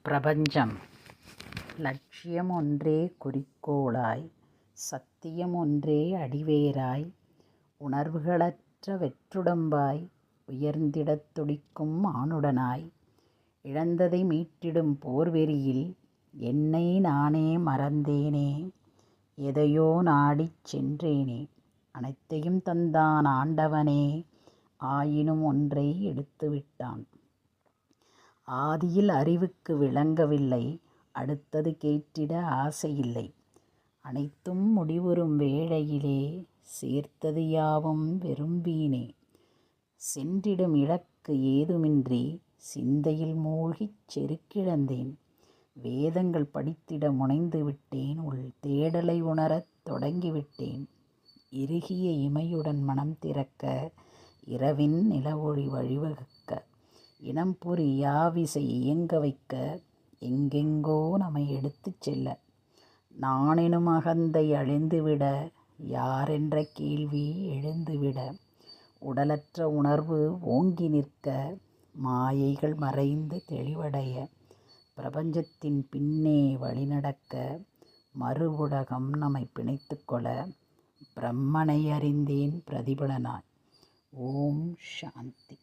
பிரபஞ்சம் லட்சியம் ஒன்றே குறிக்கோளாய், சத்தியம் ஒன்றே அடிவேராய், உணர்வுகளற்ற வெற்றுடம்பாய், உயர்ந்திடத் துடிக்கும் மானுடனாய், இழந்ததை மீட்டிடும் போர்வெறியில் என்னை நானே மறந்தேனே, எதையோ நாடிச் சென்றேனே. அனைத்தையும் தந்தான் ஆண்டவனே, ஆயினும் ஒன்றை எடுத்துவிட்டான். ஆதியில் அறிவுக்கு விளங்கவில்லை, அடுத்தது கேட்டிட ஆசையில்லை. அனைத்தும் முடிவுறும் வேளையிலே, சேர்த்தது யாவும் வெறும் வீணே. சென்றிடும் இலக்கு ஏதுமின்றி சிந்தையில் மூழ்கிச் செருக்கிழந்தேன். வேதங்கள் படித்திட முனைந்து விட்டேன், உள் தேடலை உணரத் தொடங்கிவிட்டேன். இறுகிய இமையுடன் மனம் திறக்க, இரவின் நிலவொளி வழிவகுக்க, இனம்புரி யாவிசை இயங்க வைக்க, எங்கெங்கோ நம்மை எடுத்துச் செல்ல, நானெனும் அகந்தை அழிந்துவிட, யாரென்ற கேள்வி எழுந்துவிட, உடலற்ற உணர்வு ஓங்கி நிற்க, மாயைகள் மறைந்து தெளிவடைய, பிரபஞ்சத்தின் பின்னே வழிநடக்க, மறுவுலகம் நம்மை பிணைத்துக்கொள்ள, பிரம்மனை அறிந்தேன் பிரதிபலனாய். ஓம் சாந்தி.